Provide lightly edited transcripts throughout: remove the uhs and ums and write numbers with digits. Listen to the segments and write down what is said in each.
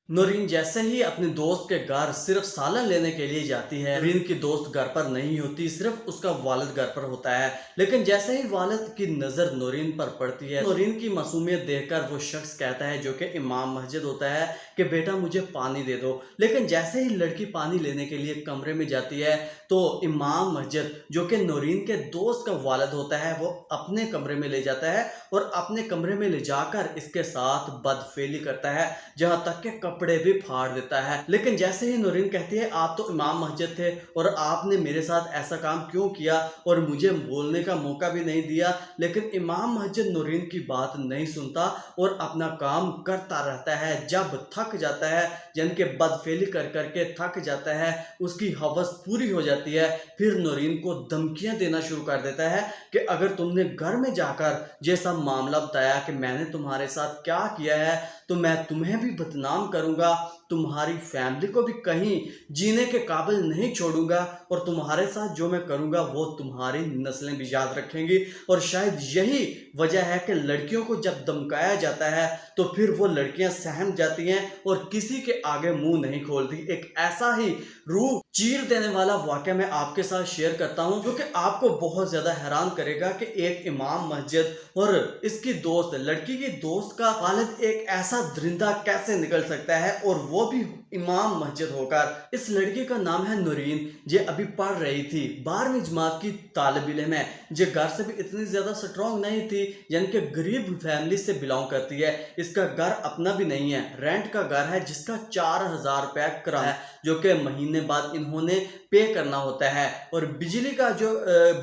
नौरीन जैसे ही अपने दोस्त के घर सिर्फ सालन लेने के लिए जाती है। नौरीन की दोस्त घर पर नहीं होती, सिर्फ उसका वालिद घर पर होता है। लेकिन जैसे ही वालिद की नज़र नौरीन पर पड़ती है, नौरीन की मासूमियत देखकर वो शख्स कहता है, जो कि इमाम मस्जिद होता है, कि बेटा मुझे पानी दे दो। लेकिन जैसे ही लड़की पानी लेने के लिए कमरे में जाती है, तो इमाम मस्जिद, जो कि नौरीन के दोस्त का वालिद होता है, वो अपने कमरे में ले जाता है और अपने कमरे में ले जाकर इसके साथ बदफेली करता है, जहाँ तक कि कपड़े भी फाड़ देता है। लेकिन जैसे ही नौरीन कहती है, आप तो इमाम मस्जिद थे और आपने मेरे साथ ऐसा काम क्यों किया और मुझे बोलने का मौका भी नहीं दिया, लेकिन इमाम मस्जिद नौरीन की बात नहीं सुनता और अपना काम करता रहता है। जब थक जाता है, यानी कि बदफेली कर करके थक जाता है, उसकी हवस पूरी हो जाती है, फिर नौरीन को धमकियां देना शुरू कर देता है कि अगर तुमने घर में जाकर ये सब मामला बताया कि मैंने तुम्हारे साथ क्या किया है, तो मैं तुम्हें भी बदनाम करूंगा, तुम्हारी फैमिली को भी कहीं जीने के काबिल नहीं छोड़ूंगा और तुम्हारे साथ जो मैं करूंगा वो तुम्हारी नस्लें भी याद रखेंगी। और शायद यही वजह है कि लड़कियों को जब धमकाया जाता है तो फिर वो लड़कियां सहम जाती हैं और किसी के आगे मुंह नहीं खोलती। एक ऐसा ही रूह चीर देने वाला वाकया मैं आपके साथ शेयर करता हूं, जो कि आपको बहुत ज्यादा हैरान करेगा कि एक इमाम मस्जिद और इसकी दोस्त, लड़की की दोस्त का वालिद एक ऐसा दरिंदा कैसे निकल सकता है, और वो भी इमाम मस्जिद होकर। इस लड़की का नाम है नौरीन। ये अभी पढ़ रही थी, 12वीं जमात की तालिब इल्म है। ये घर से भी इतनी ज्यादा स्ट्रॉन्ग नहीं थी, यानी कि गरीब फैमिली से बिलोंग करती है। इसका घर अपना भी नहीं है, रेंट का घर है, जिसका 4000 रुपया किराया है, जो कि महीने बाद इन्होंने पे करना होता है। और बिजली का जो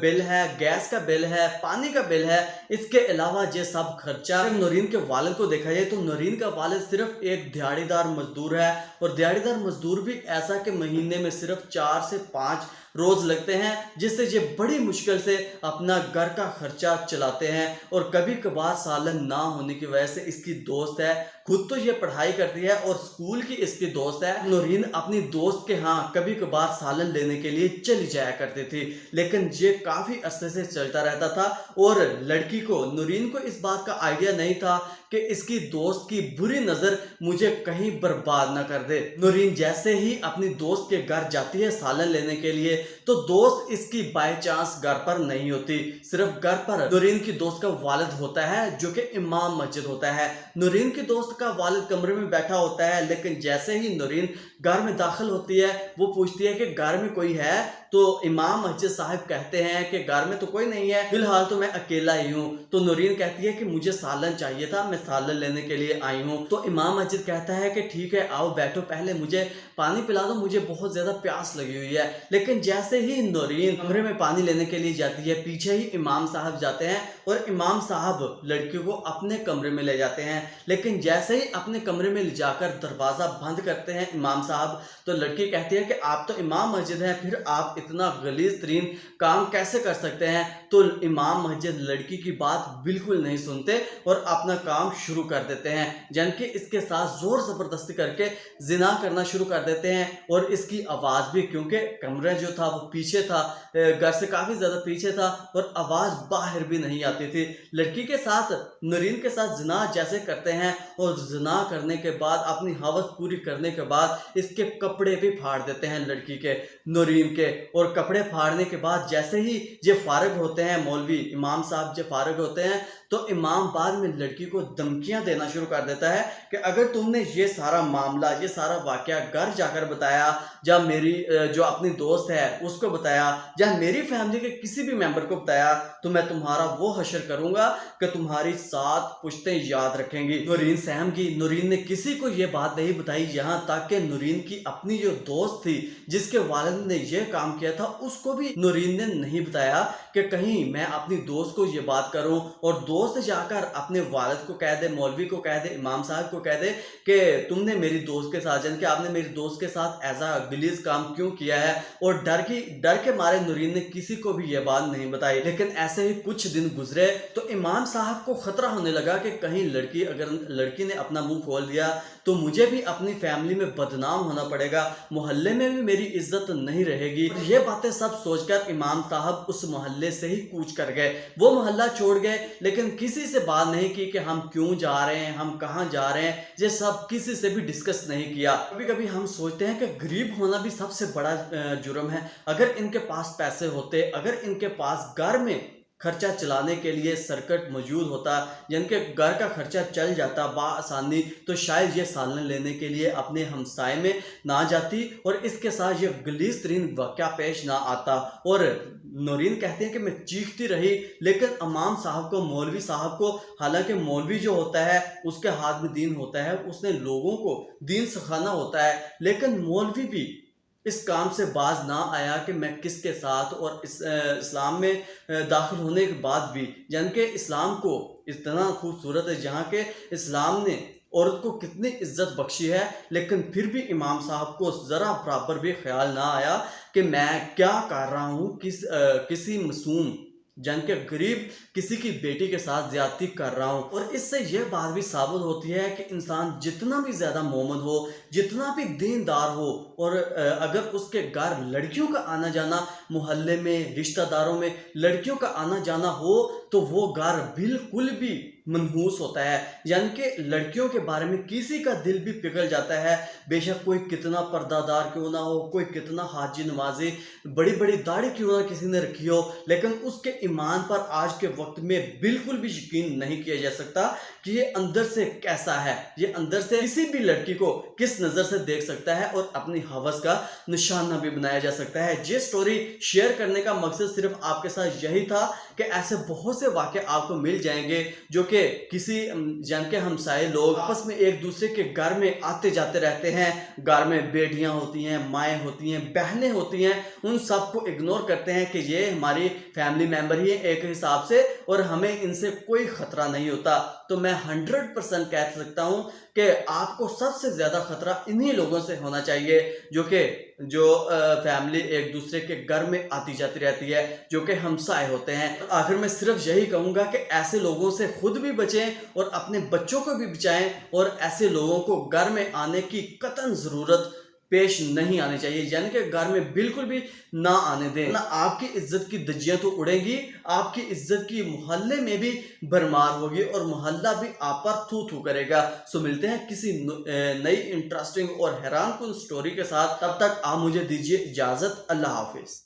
बिल है, गैस का बिल है, पानी का बिल है, इसके अलावा ये सब खर्चा। नौरीन के वालिद को देखा जाए तो नौरीन का वालिद सिर्फ एक दिहाड़ीदार मजदूर है, और दिहाड़ीदार मजदूर भी ऐसा कि महीने में सिर्फ 4 से 5 रोज लगते हैं, जिससे ये बड़ी मुश्किल से अपना घर का खर्चा चलाते हैं। और कभी कभार सालन ना होने की वजह से इसकी दोस्त है, खुद तो ये पढ़ाई करती है और स्कूल की इसकी दोस्त है, नौरीन अपनी दोस्त के यहाँ कभी कभार सालन लेने के लिए चली जाया करती थी। लेकिन ये काफी अरसे से चलता रहता था और लड़की को, नौरीन को इस बात का आइडिया नहीं था कि इसकी दोस्त की बुरी नजर मुझे कहीं बर्बाद ना कर दे। नौरीन जैसे ही अपनी दोस्त के घर जाती है सालन लेने के लिए, तो दोस्त इसकी बाय चांस घर पर नहीं होती। सिर्फ घर पर नौरीन की दोस्त का वालिद होता है, जो कि इमाम मस्जिद होता है। नौरीन की दोस्त का वालिद कमरे में बैठा होता है, लेकिन जैसे ही नौरीन घर में दाखिल होती है, वो पूछती है कि घर में कोई है, तो इमाम मस्जिद साहब कहते हैं कि घर में तो कोई नहीं है, फिलहाल तो मैं अकेला ही हूँ। तो नौरीन कहती है कि मुझे सालन चाहिए था, मैं सालन लेने के लिए आई हूँ। तो इमाम मस्जिद कहता है कि ठीक है, आओ बैठो, पहले मुझे पानी पिला दो, मुझे बहुत ज्यादा प्यास लगी हुई है। लेकिन जैसे ही नौरीन कमरे में पानी लेने के लिए जाती है, पीछे ही इमाम साहब जाते हैं और इमाम साहब लड़की को अपने कमरे में ले जाते हैं। लेकिन जैसे ही अपने कमरे में ले जाकर दरवाजा बंद करते हैं इमाम साहब, तो लड़की कहती है कि आप तो इमाम मस्जिद हैं, फिर आप इतना गलीज तरीन काम कैसे कर सकते हैं। तो इमाम मस्जिद लड़की की बात बिल्कुल नहीं सुनते और अपना काम शुरू कर देते हैं, जबकि इसके साथ जोर जबरदस्ती करके जिना करना शुरू कर देते हैं। और इसकी आवाज भी, क्योंकि कमरा जो था वो पीछे था, घर से काफी ज्यादा पीछे था, और आवाज बाहर भी नहीं आती थी। लड़की के साथ, नौरीन के साथ जिना जैसे करते हैं, और जिना करने के बाद, अपनी हवस पूरी करने के बाद, इसके कपड़े भी फाड़ देते हैं लड़की के, नौरीन के। और कपड़े फाड़ने के बाद जैसे ही ये फारग होते हैं, मौलवी इमाम साहब जब फारग होते हैं, तो इमाम बाद में लड़की को धमकियां देना शुरू कर देता है कि अगर तुमने ये सारा मामला, ये सारा वाकया घर जाकर बताया, या मेरी जो अपनी दोस्त है उसको बताया, या मेरी फैमिली के किसी भी मेंबर को बताया, तो मैं तुम्हारा वो हशर करूंगा कि तुम्हारी 7 पुश्तें याद रखेंगी। नौरीन सहम गई। नौरीन ने किसी को ये बात नहीं बताई, यहाँ तक कि नौरीन की अपनी जो दोस्त थी, जिसके वालिद ने यह काम किया था, उसको भी नौरीन ने नहीं बताया कि कहीं मैं अपनी दोस्त को ये बात करूं और दोस्त जाकर अपने वालिद को कह दे, मौलवी को कह दे, इमाम साहब को कह दे कि तुमने मेरी दोस्त के साथ, यानी कि आपने मेरी दोस्त के साथ ऐसा गलीज काम क्यों किया है। और डर के मारे नौरीन ने किसी को भी यह बात नहीं बताई। लेकिन ऐसे ही कुछ दिन गुजरे तो इमाम साहब को खतरा होने लगा कि कहीं अगर लड़की ने अपना मुंह खोल दिया तो मुझे भी अपनी फैमिली में बदनाम होना पड़ेगा, मोहल्ले में भी मेरी इज्जत नहीं रहेगी। ये बातें सब सोचकर इमाम साहब उस मोहल्ले से ही कूच कर गए। वो मोहल्ला छोड़ गए, लेकिन किसी से बात नहीं की कि हम क्यों जा रहे हैं, हम कहाँ जा रहे हैं, ये सब किसी से भी डिस्कस नहीं किया। कभी कभी हम सोचते हैं कि गरीब होना भी सबसे बड़ा जुर्म है। अगर इनके पास पैसे होते, अगर इनके पास घर में खर्चा चलाने के लिए सर्किट मौजूद होता, जिनके घर का खर्चा चल जाता बआसानी, तो शायद ये सालन लेने के लिए अपने हमसाए में ना जाती और इसके साथ ये गलीज़ तरीन वाक़या पेश ना आता। और नौरीन कहते हैं कि मैं चीखती रही, लेकिन इमाम साहब को, मौलवी साहब को, हालांकि मौलवी जो होता है उसके हाथ में दीन होता है, उसने लोगों को दीन सिखाना होता है, लेकिन मौलवी भी इस काम से बाज ना आया कि मैं किसके साथ। और इस्लाम में दाखिल होने के बाद भी, यानी कि इस्लाम को इतना खूबसूरत है जहाँ के इस्लाम ने औरत को कितनी इज्जत बख्शी है, लेकिन फिर भी इमाम साहब को ज़रा बराबर भी ख्याल ना आया कि मैं क्या कर रहा हूँ, किसी मासूम जन के गरीब किसी की बेटी के साथ ज्यादती कर रहा हूँ। और इससे यह बात भी साबित होती है कि इंसान जितना भी ज़्यादा मोमन हो, जितना भी दीनदार हो, और अगर उसके घर लड़कियों का आना जाना, मोहल्ले में, रिश्तेदारों में लड़कियों का आना जाना हो, तो वो घर बिल्कुल भी मनहूस होता है। यानी कि लड़कियों के बारे में किसी का दिल भी पिघल जाता है, बेशक कोई कितना पर्दादार क्यों ना हो, कोई कितना हाजी नमाजी, बड़ी बड़ी दाढ़ी क्यों ना किसी ने रखी हो, लेकिन उसके ईमान पर आज के वक्त में बिल्कुल भी यकीन नहीं किया जा सकता कि ये अंदर से कैसा है, ये अंदर से किसी भी लड़की को किस नज़र से देख सकता है और अपनी हवस का निशाना भी बनाया जा सकता है। ये स्टोरी शेयर करने का मकसद सिर्फ आपके साथ यही था कि ऐसे बहुत से वाक़े आपको मिल जाएंगे जो कि किसी जन के हमसाए लोग आपस में एक दूसरे के घर में आते जाते रहते हैं। घर में बेटियां होती हैं, माएँ होती हैं, बहनें होती हैं, उन सबको इग्नोर करते हैं कि ये हमारी फैमिली मेम्बर ही है एक हिसाब से और हमें इनसे कोई ख़तरा नहीं होता। तो मैं 100% कह सकता हूँ कि आपको सबसे ज़्यादा ख़तरा इन्हीं लोगों से होना चाहिए जो फैमिली एक दूसरे के घर में आती जाती रहती है, जो कि हमसाए होते हैं। आखिर में सिर्फ यही कहूँगा कि ऐसे लोगों से खुद भी बचें और अपने बच्चों को भी बचाएं, और ऐसे लोगों को घर में आने की कतई ज़रूरत पेश नहीं आनी चाहिए, यानी कि घर में बिल्कुल भी ना आने दें, ना आपकी इज्जत की धज्जियां तो उड़ेंगी, आपकी इज्जत की मोहल्ले में भी भरमार होगी और मोहल्ला भी आप पर थू थू करेगा। सो मिलते हैं किसी नई इंटरेस्टिंग और हैरानकुन स्टोरी के साथ, तब तक आप मुझे दीजिए इजाजत। अल्लाह हाफिज।